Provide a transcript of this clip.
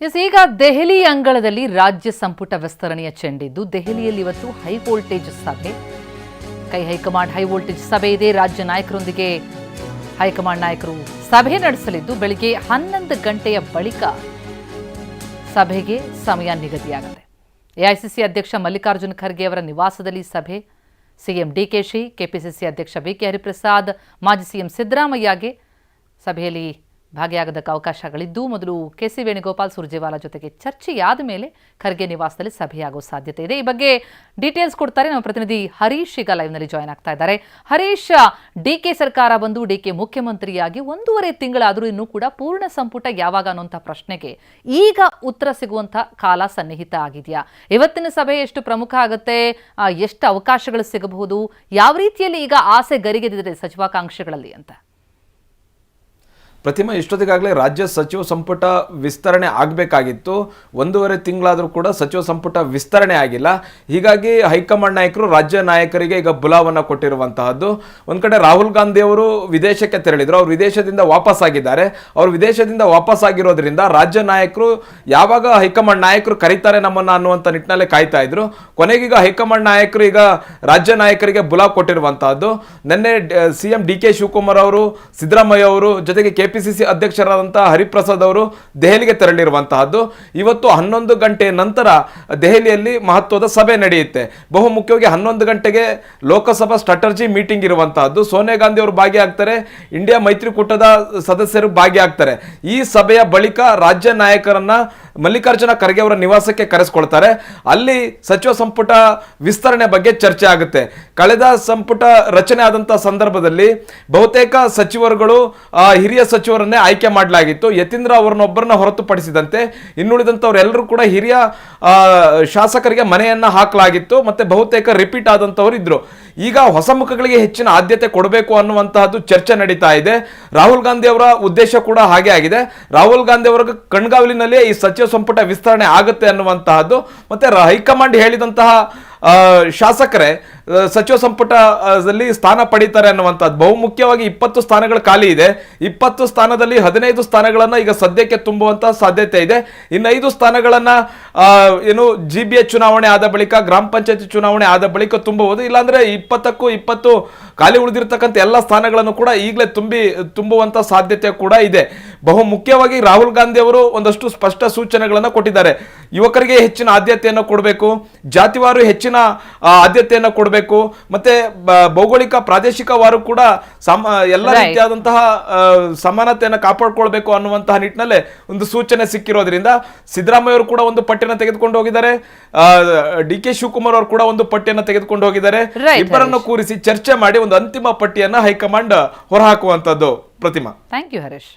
ಈಗ ದೆಹಲಿ ಅಂಗಳದಲ್ಲಿ ರಾಜ್ಯ ಸಂಪುಟ ವಿಸ್ತರಣೆಯ ಚೆಂಡಿದ್ದು ದೆಹಲಿಯಲ್ಲಿ ಇವತ್ತು ಹೈ ವೋಲ್ಟೇಜ್ ಸಭೆ ಹೈಕಮಾಂಡ್ ಹೈ ವೋಲ್ಟೇಜ್ ಸಭೆ ಇದೆ. ರಾಜ್ಯ ನಾಯಕರೊಂದಿಗೆ ಹೈಕಮಾಂಡ್ ನಾಯಕರು ಸಭೆ ನಡೆಸಲಿದ್ದು ಬೆಳಿಗ್ಗೆ 11 ಗಂಟೆಯ ಬಳಿಕ ಸಭೆಗೆ ಸಮಯ ನಿಗದಿಯಾಗಿದೆ. ಎಐಸಿಸಿ ಅಧ್ಯಕ್ಷ ಮಲ್ಲಿಕಾರ್ಜುನ ಖರ್ಗೆ ಅವರ ನಿವಾಸದಲ್ಲಿ ಸಭೆ. ಸಿಎಂ ಡಿಕೆಶಿ, ಕೆಪಿಸಿಸಿ ಅಧ್ಯಕ್ಷ ಬಿಕೆ ಹರಿಪ್ರಸಾದ್, ಮಾಜಿ ಸಿಎಂ ಸಿದ್ದರಾಮಯ್ಯಗೆ ಸಭೆಯಲ್ಲಿ ಭಾಗಿಯಾಗದಕ್ಕೆ ಅವಕಾಶಗಳಿದ್ದು ಮೊದಲು ಕೆಸಿ ವೇಣುಗೋಪಾಲ್ ಸುರ್ಜೇವಾಲಾ ಜೊತೆಗೆ ಚರ್ಚೆಯಾದ ಮೇಲೆ ಖರ್ಗೆ ನಿವಾಸದಲ್ಲಿ ಸಭೆಯಾಗುವ ಸಾಧ್ಯತೆ ಇದೆ. ಈ ಬಗ್ಗೆ ಡೀಟೇಲ್ಸ್ ಕೊಡ್ತಾರೆ ನಮ್ಮ ಪ್ರತಿನಿಧಿ ಹರೀಶ್. ಈಗ ಲೈವ್ನಲ್ಲಿ ಜಾಯ್ನ್ ಆಗ್ತಾ ಇದ್ದಾರೆ. ಹರೀಶ್, ಡಿಕೆ ಸರ್ಕಾರ ಬಂದು ಡಿಕೆ ಮುಖ್ಯಮಂತ್ರಿಯಾಗಿ 1.5 ತಿಂಗಳಾದರೂ ಇನ್ನೂ ಕೂಡ ಪೂರ್ಣ ಸಂಪುಟ ಯಾವಾಗ ಅನ್ನುವಂಥ ಪ್ರಶ್ನೆಗೆ ಈಗ ಉತ್ತರ ಸಿಗುವಂಥ ಕಾಲ ಸನ್ನಿಹಿತ ಆಗಿದೆಯಾ? ಇವತ್ತಿನ ಸಭೆ ಎಷ್ಟು ಪ್ರಮುಖ ಆಗುತ್ತೆ, ಎಷ್ಟು ಅವಕಾಶಗಳು ಸಿಗಬಹುದು, ಯಾವ ರೀತಿಯಲ್ಲಿ ಈಗ ಆಸೆ ಗರಿಗೆದಿದೆ ಸಚಿವಾಕಾಂಕ್ಷಿಗಳಲ್ಲಿ ಅಂತ? ಪ್ರತಿಮಾ, ಇಷ್ಟೊತ್ತಿಗಾಗಲೇ ರಾಜ್ಯ ಸಚಿವ ಸಂಪುಟ ವಿಸ್ತರಣೆ ಆಗಬೇಕಾಗಿತ್ತು. 1.5 ತಿಂಗಳಾದರೂ ಕೂಡ ಸಚಿವ ಸಂಪುಟ ವಿಸ್ತರಣೆ ಆಗಿಲ್ಲ. ಹೀಗಾಗಿ ಹೈಕಮಾಂಡ್ ನಾಯಕರು ರಾಜ್ಯ ನಾಯಕರಿಗೆ ಈಗ ಬುಲಾವನ್ನ ಕೊಟ್ಟಿರುವಂತಹದ್ದು. ಒಂದು ಕಡೆ ರಾಹುಲ್ ಗಾಂಧಿ ಅವರು ವಿದೇಶಕ್ಕೆ ತೆರಳಿದ್ರು, ಅವರು ವಿದೇಶದಿಂದ ವಾಪಸ್ ಆಗಿದ್ದಾರೆ. ಅವರು ವಿದೇಶದಿಂದ ವಾಪಸ್ ಆಗಿರೋದ್ರಿಂದ ರಾಜ್ಯ ನಾಯಕರು ಯಾವಾಗ ಹೈಕಮಾಂಡ್ ನಾಯಕರು ಕರೀತಾರೆ ನಮ್ಮನ್ನ ಅನ್ನುವಂಥ ನಿಟ್ಟಿನಲ್ಲೇ ಕಾಯ್ತಾ ಇದ್ರು. ಕೊನೆಗೀಗ ಹೈಕಮಾಂಡ್ ನಾಯಕರು ಈಗ ರಾಜ್ಯ ನಾಯಕರಿಗೆ ಬುಲಾವ್ ಕೊಟ್ಟಿರುವಂತಹದ್ದು. ನಿನ್ನೆ ಸಿಎಂ ಡಿಕೆ ಶಿವಕುಮಾರ್ ಅವರು, ಸಿದ್ದರಾಮಯ್ಯ ಅವರು ಜೊತೆಗೆ ಕೆಪಿಸಿಸಿ ಅಧ್ಯಕ್ಷರಾದಂತಹ ಹರಿಪ್ರಸಾದ್ ಅವರು ದೆಹಲಿಗೆ ತೆರಳಿರುವಂತಹದ್ದು. ಇವತ್ತು 11 ಗಂಟೆ ನಂತರ ದೆಹಲಿಯಲ್ಲಿ ಮಹತ್ವದ ಸಭೆ ನಡೆಯುತ್ತೆ. ಬಹುಮುಖ್ಯವಾಗಿ 11 ಗಂಟೆಗೆ ಲೋಕಸಭಾ ಸ್ಟ್ರಾಟಜಿ ಮೀಟಿಂಗ್ ಇರುವಂತಹದ್ದು. ಸೋನಿಯಾ ಗಾಂಧಿ ಅವರು ಭಾಗಿಯಾಗ್ತಾರೆ, ಇಂಡಿಯಾ ಮೈತ್ರಿಕೂಟದ ಸದಸ್ಯರು ಭಾಗಿಯಾಗ್ತಾರೆ. ಈ ಸಭೆಯ ಬಳಿಕ ರಾಜ್ಯ ನಾಯಕರನ್ನ ಮಲ್ಲಿಕಾರ್ಜುನ ಖರ್ಗೆ ಅವರ ನಿವಾಸಕ್ಕೆ ಕರೆಸಿಕೊಳ್ತಾರೆ. ಅಲ್ಲಿ ಸಚಿವ ಸಂಪುಟ ವಿಸ್ತರಣೆ ಬಗ್ಗೆ ಚರ್ಚೆ ಆಗುತ್ತೆ. ಕಳೆದ ಸಂಪುಟ ರಚನೆ ಆದಂತಹ ಸಂದರ್ಭದಲ್ಲಿ ಬಹುತೇಕ ಸಚಿವರುಗಳು ಹಿರಿಯ ಸಚಿವರನ್ನೇ ಆಯ್ಕೆ ಮಾಡಲಾಗಿತ್ತು. ಯತೀಂದ್ರ ಅವರನ್ನೊಬ್ಬರನ್ನ ಹೊರತುಪಡಿಸಿದಂತೆ ಇನ್ನುಳಿದಂಥವರೆಲ್ಲರೂ ಕೂಡ ಹಿರಿಯ ಶಾಸಕರಿಗೆ ಮನೆಯನ್ನ ಹಾಕಲಾಗಿತ್ತು. ಮತ್ತೆ ಬಹುತೇಕ ರಿಪೀಟ್ ಆದಂತವರು ಇದ್ರು. ಈಗ ಹೊಸ ಮುಖಗಳಿಗೆ ಹೆಚ್ಚಿನ ಆದ್ಯತೆ ಕೊಡಬೇಕು ಅನ್ನುವಂತಹದ್ದು ಚರ್ಚೆ ನಡೀತಾ ಇದೆ. ರಾಹುಲ್ ಗಾಂಧಿ ಅವರ ಉದ್ದೇಶ ಕೂಡ ಹಾಗೆ ಆಗಿದೆ. ರಾಹುಲ್ ಗಾಂಧಿ ಅವರ ಕಣ್ಗಾವಲಿನಲ್ಲಿ ಈ ಸಚಿವ ಸಂಪುಟ ವಿಸ್ತರಣೆ ಆಗುತ್ತೆ ಅನ್ನುವಂತಹದ್ದು. ಮತ್ತೆ ಹೈಕಮಾಂಡ್ ಹೇಳಿದಂತಹ ಶಾಸಕರೇ ಸಚಿವ ಸಂಪುಟದಲ್ಲಿ ಸ್ಥಾನ ಪಡೀತಾರೆ ಅನ್ನುವಂಥದ್ದು. ಬಹುಮುಖ್ಯವಾಗಿ 20 ಸ್ಥಾನಗಳು ಖಾಲಿ ಇದೆ. 20 ಸ್ಥಾನದಲ್ಲಿ 15 ಸ್ಥಾನಗಳನ್ನ ಈಗ ಸದ್ಯಕ್ಕೆ ತುಂಬುವಂತಹ ಸಾಧ್ಯತೆ ಇದೆ. ಇನ್ನು 5 ಸ್ಥಾನಗಳನ್ನ ಏನು GBA ಚುನಾವಣೆ ಆದ ಬಳಿಕ, ಗ್ರಾಮ ಪಂಚಾಯತಿ ಚುನಾವಣೆ ಆದ ಬಳಿಕ ತುಂಬಬಹುದು. ಇಲ್ಲಾಂದ್ರೆ 20ಕ್ಕೂ 20 ಖಾಲಿ ಉಳಿದಿರ್ತಕ್ಕಂಥ ಎಲ್ಲ ಸ್ಥಾನಗಳನ್ನು ಕೂಡ ಈಗಲೇ ತುಂಬುವಂತ ಸಾಧ್ಯತೆ ಕೂಡ ಇದೆ. ಬಹುಮುಖ್ಯವಾಗಿ ರಾಹುಲ್ ಗಾಂಧಿ ಅವರು ಒಂದಷ್ಟು ಸ್ಪಷ್ಟ ಸೂಚನೆಗಳನ್ನು ಕೊಟ್ಟಿದ್ದಾರೆ. ಯುವಕರಿಗೆ ಹೆಚ್ಚಿನ ಆದ್ಯತೆಯನ್ನು ಕೊಡಬೇಕು, ಜಾತಿವಾರು ಹೆಚ್ಚಿನ ಆದ್ಯತೆಯನ್ನು ಕೊಡಬೇಕು, ಮತ್ತೆ ಭೌಗೋಳಿಕ ಪ್ರಾದೇಶಿಕವಾರು ಕೂಡ ಎಲ್ಲ ರೀತಿಯಾದಂತಹ ಸಮಾನತೆಯನ್ನು ಕಾಪಾಡಿಕೊಳ್ಬೇಕು ಅನ್ನುವಂತಹ ನಿಟ್ಟಿನಲ್ಲೇ ಒಂದು ಸೂಚನೆ ಸಿಕ್ಕಿರೋದ್ರಿಂದ ಸಿದ್ದರಾಮಯ್ಯ ಅವರು ಕೂಡ ಒಂದು ಪಟ್ಟಿಯನ್ನು ತೆಗೆದುಕೊಂಡು ಹೋಗಿದ್ದಾರೆ. ಡಿಕೆ ಶಿವಕುಮಾರ್ ಅವರು ಕೂಡ ಒಂದು ಪಟ್ಟಿಯನ್ನು ತೆಗೆದುಕೊಂಡು ಹೋಗಿದ್ದಾರೆ. ಇಬ್ಬರನ್ನು ಕೂರಿಸಿ ಚರ್ಚೆ ಮಾಡಿ ಒಂದು ಅಂತಿಮ ಪಟ್ಟಿಯನ್ನು ಹೈಕಮಾಂಡ್ ಹೊರಹಾಕುವಂತದ್ದು. Pratima, thank you Harish.